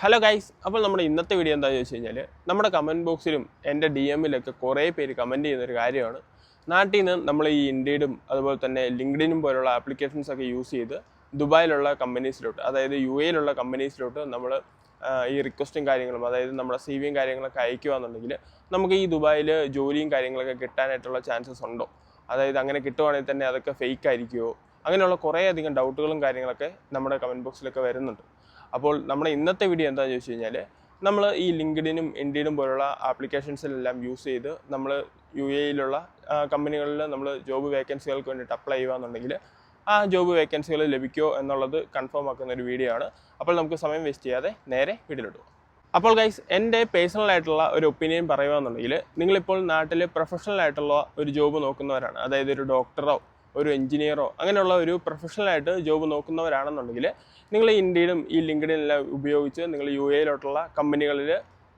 Hello guys, അപ്പോൾ നമ്മുടെ ഇന്നത്തെ വീഡിയോ എന്താണെന്ന് ചോദിച്ചു കഴിഞ്ഞാൽ നമ്മുടെ കമൻറ്റ് ബോക്സിലും എൻ്റെ ഡി എമ്മിലൊക്കെ കുറേ പേര് കമൻറ്റ് ചെയ്യുന്നൊരു കാര്യമാണ്. നാട്ടിൽ നിന്ന് നമ്മൾ ഈ ഇൻഡീഡും അതുപോലെ തന്നെ ലിങ്ക്ഡിനും പോലുള്ള ആപ്ലിക്കേഷൻസൊക്കെ യൂസ് ചെയ്ത് ദുബായിലുള്ള കമ്പനീസിലോട്ട്, അതായത് യു എയിലുള്ള കമ്പനീസിലോട്ട് നമ്മൾ ഈ റിക്വസ്റ്റും കാര്യങ്ങളും, അതായത് നമ്മുടെ സി വിയും കാര്യങ്ങളൊക്കെ അയക്കുകയാണെന്നുണ്ടെങ്കിൽ നമുക്ക് ഈ ദുബായിൽ ജോലിയും കാര്യങ്ങളൊക്കെ കിട്ടാനായിട്ടുള്ള ചാൻസസ് ഉണ്ടോ? അതായത് അങ്ങനെ കിട്ടുവാണെങ്കിൽ തന്നെ അതൊക്കെ ഫേക്ക് ആയിരിക്കുമോ? അങ്ങനെയുള്ള കുറേ അധികം ഡൗട്ടുകളും കാര്യങ്ങളൊക്കെ നമ്മുടെ കമൻറ്റ് ബോക്സിലൊക്കെ വരുന്നുണ്ട്. അപ്പോൾ നമ്മുടെ ഇന്നത്തെ വീഡിയോ എന്താണെന്ന് ചോദിച്ചു കഴിഞ്ഞാൽ നമ്മൾ ഈ ലിങ്ക്ഡിനും ഇൻഡീഡും പോലുള്ള ആപ്ലിക്കേഷൻസിലെല്ലാം യൂസ് ചെയ്ത് നമ്മൾ യു എയിലുള്ള കമ്പനികളിൽ നമ്മൾ ജോബ് വേക്കൻസികൾക്ക് വേണ്ടിയിട്ട് അപ്ലൈ ചെയ്യുകയെന്നുണ്ടെങ്കിൽ ആ ജോബ് വേക്കൻസികൾ ലഭിക്കുമോ എന്നുള്ളത് കൺഫേം ആക്കുന്ന ഒരു വീഡിയോ ആണ്. അപ്പോൾ നമുക്ക് സമയം വേസ്റ്റ് ചെയ്യാതെ നേരെ വീഡിയോയിലോട്ട് പോകാം. അപ്പോൾ ഗൈസ്, എൻ്റെ പേഴ്സണലായിട്ടുള്ള ഒരു ഒപ്പീനിയൻ പറയുകയെന്നുണ്ടെങ്കിൽ നിങ്ങളിപ്പോൾ നാട്ടിൽ പ്രൊഫഷണൽ ആയിട്ടുള്ള ഒരു ജോബ് നോക്കുന്നവരാണ്, അതായത് ഒരു ഡോക്ടറോ ഒരു എഞ്ചിനീയറോ അങ്ങനെയുള്ള ഒരു പ്രൊഫഷണലായിട്ട് ജോബ് നോക്കുന്നവരാണെന്നുണ്ടെങ്കിൽ നിങ്ങൾ ഇൻഡീഡും ഈ ലിങ്ക്ഡിനെല്ലാം ഉപയോഗിച്ച് നിങ്ങൾ യു എയിലോട്ടുള്ള കമ്പനികളിൽ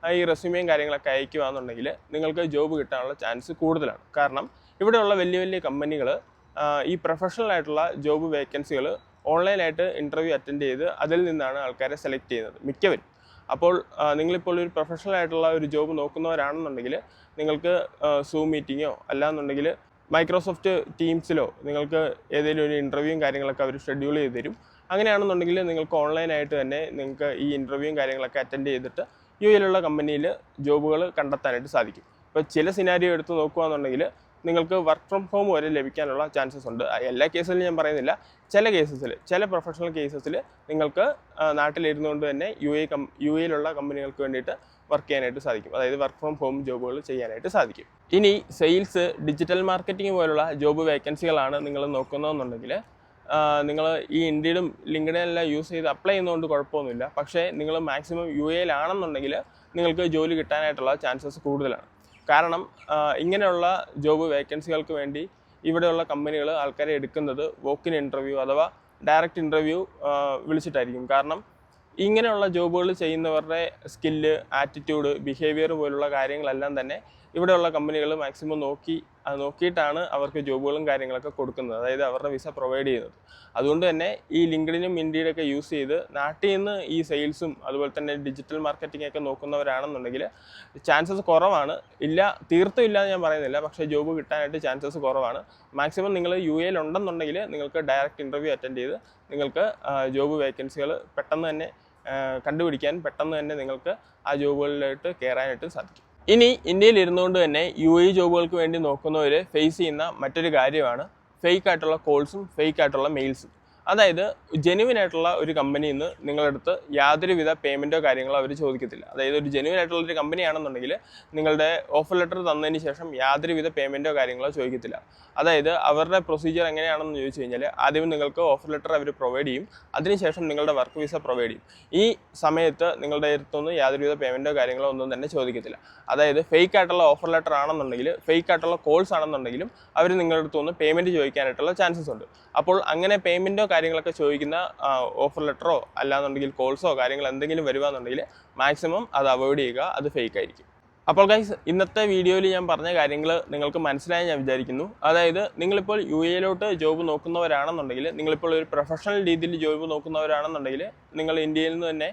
ഈ റെസ്യൂമെയും കാര്യങ്ങളൊക്കെ അയക്കുകയാണെന്നുണ്ടെങ്കിൽ നിങ്ങൾക്ക് ജോബ് കിട്ടാനുള്ള ചാൻസ് കൂടുതലാണ്. കാരണം ഇവിടെയുള്ള വലിയ വലിയ കമ്പനികൾ ഈ പ്രൊഫഷണലായിട്ടുള്ള ജോബ് വേക്കൻസികൾ ഓൺലൈനായിട്ട് ഇൻ്റർവ്യൂ അറ്റൻഡ് ചെയ്ത് അതിൽ നിന്നാണ് ആൾക്കാരെ സെലക്ട് ചെയ്യുന്നത് മിക്കവരും. അപ്പോൾ നിങ്ങളിപ്പോൾ ഒരു പ്രൊഫഷണലായിട്ടുള്ള ഒരു ജോബ് നോക്കുന്നവരാണെന്നുണ്ടെങ്കിൽ നിങ്ങൾക്ക് സൂം മീറ്റിങ്ങോ അല്ലാന്നുണ്ടെങ്കിൽ മൈക്രോസോഫ്റ്റ് ടീംസിലോ നിങ്ങൾക്ക് ഏതെങ്കിലും ഒരു ഇൻ്റർവ്യൂവും കാര്യങ്ങളൊക്കെ അവർ ഷെഡ്യൂൾ ചെയ്ത് തരും. അങ്ങനെയാണെന്നുണ്ടെങ്കിൽ നിങ്ങൾക്ക് ഓൺലൈനായിട്ട് തന്നെ നിങ്ങൾക്ക് ഈ ഇൻ്റർവ്യൂവും കാര്യങ്ങളൊക്കെ അറ്റൻഡ് ചെയ്തിട്ട് യു എയിലുള്ള കമ്പനിയിൽ ജോബുകൾ കണ്ടെത്താനായിട്ട് സാധിക്കും. ഇപ്പോൾ ചില സിനാരിയോ എടുത്ത് നോക്കുകയാണെന്നുണ്ടെങ്കിൽ നിങ്ങൾക്ക് വർക്ക് ഫ്രം ഹോം വരെ ലഭിക്കാനുള്ള ചാൻസസ് ഉണ്ട്. എല്ലാ കേസിലും ഞാൻ പറയുന്നില്ല, ചില കേസസിൽ, ചില പ്രൊഫഷണൽ കേസസിൽ നിങ്ങൾക്ക് നാട്ടിലിരുന്നുകൊണ്ട് തന്നെ യു എയിലുള്ള കമ്പനികൾക്ക് വേണ്ടിയിട്ട് വർക്ക് ചെയ്യാനായിട്ട് സാധിക്കും, അതായത് വർക്ക് ഫ്രം ഹോം ജോബുകൾ ചെയ്യാനായിട്ട് സാധിക്കും. ഇനി സെയിൽസ്, ഡിജിറ്റൽ മാർക്കറ്റിംഗ് പോലുള്ള ജോബ് വേക്കൻസികളാണ് നിങ്ങൾ നോക്കുന്നതെന്നുണ്ടെങ്കിൽ നിങ്ങൾ ഈ ഇൻഡീഡും ലിങ്ക്ഡിനെല്ലാം യൂസ് ചെയ്ത് അപ്ലൈ ചെയ്യുന്നതുകൊണ്ട് കുഴപ്പമൊന്നുമില്ല. പക്ഷേ നിങ്ങൾ മാക്സിമം യു എയിലാണെന്നുണ്ടെങ്കിൽ നിങ്ങൾക്ക് ജോലി കിട്ടാനായിട്ടുള്ള ചാൻസസ് കൂടുതലാണ്. കാരണം ഇങ്ങനെയുള്ള ജോബ് വേക്കൻസികൾക്ക് വേണ്ടി ഇവിടെയുള്ള കമ്പനികൾ ആൾക്കാരെ എടുക്കുന്നത് വോക്കിൻ ഇൻ്റർവ്യൂ അഥവാ ഡയറക്റ്റ് ഇൻ്റർവ്യൂ വിളിച്ചിട്ടായിരിക്കും. കാരണം ഇങ്ങനെയുള്ള ജോബുകൾ ചെയ്യുന്നവരുടെ സ്കില്ല്, ആറ്റിറ്റ്യൂഡ്, ബിഹേവിയർ പോലുള്ള കാര്യങ്ങളെല്ലാം തന്നെ ഇവിടെയുള്ള കമ്പനികൾ മാക്സിമം നോക്കിയിട്ടാണ് അവർക്ക് ജോബുകളും കാര്യങ്ങളൊക്കെ കൊടുക്കുന്നത്, അതായത് അവരുടെ വിസ പ്രൊവൈഡ് ചെയ്യുന്നത്. അതുകൊണ്ട് തന്നെ ഈ ലിങ്ക്ഡിനും ഇൻഡീഡൊക്കെ യൂസ് ചെയ്ത് നാട്ടിൽ നിന്ന് ഈ സെയിൽസും അതുപോലെ തന്നെ ഡിജിറ്റൽ മാർക്കറ്റിംഗ് ഒക്കെ നോക്കുന്നവരാണെന്നുണ്ടെങ്കിൽ ചാൻസസ് കുറവാണ്. തീർത്തും ഇല്ല എന്ന് ഞാൻ പറയുന്നില്ല, പക്ഷേ ജോബ് കിട്ടാനായിട്ട് ചാൻസസ് കുറവാണ്. മാക്സിമം നിങ്ങൾ യു എയിൽ ഉണ്ടെന്നുണ്ടെങ്കിൽ നിങ്ങൾക്ക് ഡയറക്റ്റ് ഇൻ്റർവ്യൂ അറ്റൻഡ് ചെയ്ത് നിങ്ങൾക്ക് ജോബ് വേക്കൻസികൾ പെട്ടെന്ന് തന്നെ കണ്ടുപിടിക്കാൻ, പെട്ടെന്ന് തന്നെ നിങ്ങൾക്ക് ആ ജോബുകളിലോട്ട് കയറാനായിട്ട് സാധിക്കും. ഇനി ഇന്ത്യയിൽ ഇരുന്നുകൊണ്ട് തന്നെ യു എ ജോബുകൾക്ക് വേണ്ടി നോക്കുന്നവർ ഫേസ് ചെയ്യുന്ന മറ്റൊരു കാര്യമാണ് ഫേക്ക് ആയിട്ടുള്ള കോൾസും ഫേക്ക് ആയിട്ടുള്ള മെയിൽസും. അതായത് ജെന്യുവൻ ആയിട്ടുള്ള ഒരു കമ്പനിയിൽ നിന്ന് നിങ്ങളടുത്ത് യാതൊരുവിധ പേയ്മെൻറ്റോ കാര്യങ്ങളോ അവർ ചോദിക്കത്തില്ല. അതായത് ഒരു ജെന്യുവൻ ആയിട്ടുള്ളൊരു കമ്പനിയാണെന്നുണ്ടെങ്കിൽ നിങ്ങളുടെ ഓഫർ ലെറ്റർ തന്നതിന് ശേഷം യാതൊരുവിധ പേയ്മെൻറ്റോ കാര്യങ്ങളോ ചോദിക്കത്തില്ല. അതായത് അവരുടെ പ്രൊസീജിയർ എങ്ങനെയാണെന്ന് ചോദിച്ചു കഴിഞ്ഞാൽ ആദ്യം നിങ്ങൾക്ക് ഓഫർ ലെറ്റർ അവർ പ്രൊവൈഡ് ചെയ്യും, അതിനുശേഷം നിങ്ങളുടെ വർക്ക് വിസ പ്രൊവൈഡ് ചെയ്യും. ഈ സമയത്ത് നിങ്ങളുടെ അടുത്തൊന്നും യാതൊരുവിധ പേയ്മെൻറ്റോ കാര്യങ്ങളോ ഒന്നും തന്നെ ചോദിക്കത്തില്ല. അതായത് ഫേക്ക് ആയിട്ടുള്ള ഓഫർ ലെറ്റർ ആണെന്നുണ്ടെങ്കിൽ, ഫേക്ക് ആയിട്ടുള്ള കോൾസ് ആണെന്നുണ്ടെങ്കിലും അവർ നിങ്ങളുടെ അടുത്തൊന്ന് പേയ്മെൻറ്റ് ചോദിക്കാനായിട്ടുള്ള ചാൻസസ് ഉണ്ട്. അപ്പോൾ അങ്ങനെ പേയ്മെൻറ്റോ കാര്യങ്ങളൊക്കെ ചോദിക്കുന്ന ഓഫർ ലെറ്ററോ അല്ലാന്നുണ്ടെങ്കിൽ കോൾസോ കാര്യങ്ങൾ എന്തെങ്കിലും വരുവാന്നുണ്ടെങ്കിൽ മാക്സിമം അത് അവോയ്ഡ് ചെയ്യുക, അത് ഫേക്ക് ആയിരിക്കും. അപ്പോൾ ഗൈസ്, ഇന്നത്തെ വീഡിയോയിൽ ഞാൻ പറഞ്ഞ കാര്യങ്ങൾ നിങ്ങൾക്ക് മനസ്സിലായി ഞാൻ വിചാരിക്കുന്നു. അതായത് നിങ്ങളിപ്പോൾ യു എയിലോട്ട് ജോബ് നോക്കുന്നവരാണെന്നുണ്ടെങ്കിൽ, നിങ്ങളിപ്പോൾ ഒരു പ്രൊഫഷണൽ രീതിയിൽ ജോബ് നോക്കുന്നവരാണെന്നുണ്ടെങ്കിൽ നിങ്ങൾ ഇന്ത്യയിൽ നിന്ന് തന്നെ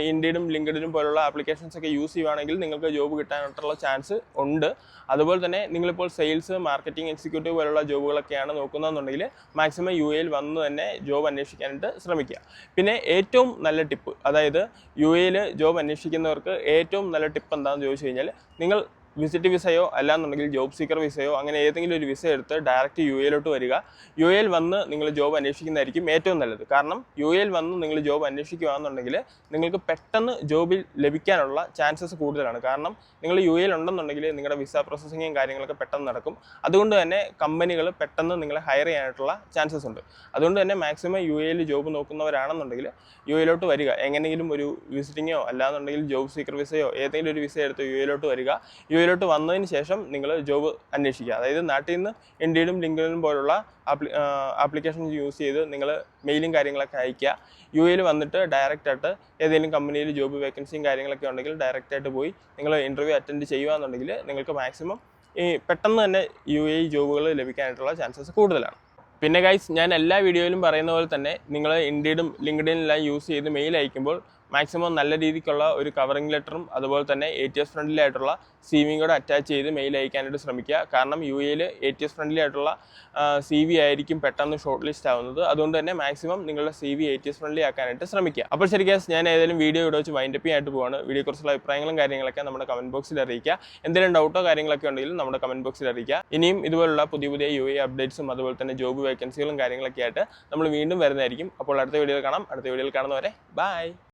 ഇൻഡീഡും ലിങ്ക്ഡിനും പോലുള്ള ആപ്ലിക്കേഷൻസ് ഒക്കെ യൂസ് ചെയ്യുകയാണെങ്കിൽ നിങ്ങൾക്ക് ജോബ് കിട്ടാനായിട്ടുള്ള ചാൻസ് ഉണ്ട്. അതുപോലെ തന്നെ നിങ്ങളിപ്പോൾ സെയിൽസ്, മാർക്കറ്റിംഗ് എക്സിക്യൂട്ടീവ് പോലുള്ള ജോബുകളൊക്കെയാണ് നോക്കുന്നതെന്നുണ്ടെങ്കിൽ മാക്സിമം യു എയിൽ വന്ന് തന്നെ ജോബ് അന്വേഷിക്കാനായിട്ട് ശ്രമിക്കുക. പിന്നെ ഏറ്റവും നല്ല ടിപ്പ്, അതായത് യു എയിൽ ജോബ് അന്വേഷിക്കുന്നവർക്ക് ഏറ്റവും നല്ല ടിപ്പ് എന്താണെന്ന് ചോദിച്ചു കഴിഞ്ഞാൽ, നിങ്ങൾ വിസിറ്റ് വിസയോ അല്ലാന്നുണ്ടെങ്കിൽ ജോബ് സീക്കർ വിസയോ അങ്ങനെ ഏതെങ്കിലും ഒരു വിസ എടുത്ത് ഡയറക്റ്റ് യു എയിലോട്ട് വരിക. യു എയിൽ വന്ന് നിങ്ങൾ ജോബ് അന്വേഷിക്കുന്നതായിരിക്കും ഏറ്റവും നല്ലത്. കാരണം യു എയിൽ വന്ന് നിങ്ങൾ ജോബ് അന്വേഷിക്കുകയാണെന്നുണ്ടെങ്കിൽ നിങ്ങൾക്ക് പെട്ടെന്ന് ജോബിൽ ലഭിക്കാനുള്ള ചാൻസസ് കൂടുതലാണ്. കാരണം നിങ്ങൾ യു എയിൽ ഉണ്ടെന്നുണ്ടെങ്കിൽ നിങ്ങളുടെ വിസ പ്രോസസ്സിങ്ങും കാര്യങ്ങളൊക്കെ പെട്ടെന്ന് നടക്കും. അതുകൊണ്ട് തന്നെ കമ്പനികൾ പെട്ടെന്ന് നിങ്ങളെ ഹയർ ചെയ്യാനായിട്ടുള്ള ചാൻസസ് ഉണ്ട്. അതുകൊണ്ട് തന്നെ മാക്സിമം യു എയിൽ ജോബ് നോക്കുന്നവരാണെന്നുണ്ടെങ്കിൽ യു എയിലോട്ട് വരിക. എങ്ങനെയെങ്കിലും ഒരു വിസിറ്റിങ്ങോ അല്ലാന്നുണ്ടെങ്കിൽ ജോബ് സീക്കർ വിസയോ ഏതെങ്കിലും ഒരു വിസ എടുത്ത് യു എയിലോട്ട് വരിക. യു എയിലോട്ട് വന്നതിന് ശേഷം നിങ്ങൾ ജോബ് അന്വേഷിക്കുക. അതായത് നാട്ടിൽ നിന്ന് ഇൻഡീഡും ലിങ്ക്ഡിനും പോലുള്ള ആപ്ലിക്കേഷൻസ് യൂസ് ചെയ്ത് നിങ്ങൾ മെയിലും കാര്യങ്ങളൊക്കെ അയക്കുക. യു എയിൽ വന്നിട്ട് ഡയറക്റ്റായിട്ട് ഏതെങ്കിലും കമ്പനിയിൽ ജോബ് വേക്കൻസിയും കാര്യങ്ങളൊക്കെ ഉണ്ടെങ്കിൽ ഡയറക്റ്റായിട്ട് പോയി നിങ്ങൾ ഇൻ്റർവ്യൂ അറ്റൻഡ് ചെയ്യുകയെന്നുണ്ടെങ്കിൽ നിങ്ങൾക്ക് മാക്സിമം പെട്ടെന്ന് തന്നെ യു എ ജോബുകൾ ലഭിക്കാനായിട്ടുള്ള ചാൻസസ് കൂടുതലാണ്. പിന്നെ ഗൈസ്, ഞാൻ എല്ലാ വീഡിയോയിലും പറയുന്ന പോലെ തന്നെ നിങ്ങൾ ഇൻഡീഡും ലിങ്ക്ഡിനെല്ലാം യൂസ് ചെയ്ത് മെയിൽ അയക്കുമ്പോൾ മാക്സിമം നല്ല രീതിക്കുള്ള ഒരു കവറിംഗ് ലെറ്ററും അതുപോലെ തന്നെ ATS ഫ്രണ്ട്ലി ആയിട്ടുള്ള CV കൂടെ അറ്റാച്ച് ചെയ്ത് മെയിൽ അയക്കാനായിട്ട് ശ്രമിക്കുക. കാരണം UAE ATS ഫ്രണ്ട്ലി ആയിട്ടുള്ള CV ആയിരിക്കും പെട്ടെന്ന് ഷോർട്ട് ലിസ്റ്റ് ആവുന്നത്. അതുകൊണ്ട് തന്നെ മാക്സിമം നിങ്ങളുടെ CV ATS ഫ്രണ്ട്ലി ആക്കാനായിട്ട് ശ്രമിക്കുക. അപ്പോൾ ശരി ഗൈസ്, ഞാൻ ഏതെങ്കിലും വീഡിയോ ഇവിടെ വെച്ച് വൈൻഡപ്പ് ആയിട്ട് പോവാണ്. വീഡിയോയെക്കുറിച്ചുള്ള അഭിപ്രായങ്ങളും കാര്യങ്ങളൊക്കെ നമ്മുടെ കമന്റ് ബോക്സിൽ അറിയിക്കുക. എന്തെങ്കിലും ഡൗട്ടോ കാര്യങ്ങളൊക്കെ ഉണ്ടെങ്കിൽ നമ്മുടെ കമന്റ് ബോക്സിൽ അറിയിക്കുക. ഇനിയും ഇതുപോലുള്ള പുതിയ UAE അപ്ഡേറ്റ്സും അതുപോലെ തന്നെ ജോബ് വേക്കൻസികളും കാര്യങ്ങളൊക്കെ ആയിട്ട് നമ്മൾ വീണ്ടും വരുന്നതായിരിക്കും. അപ്പോൾ അടുത്ത വീഡിയോയിൽ കാണാം. അടുത്ത വീഡിയോയിൽ കാണുന്നവരെ ബൈ.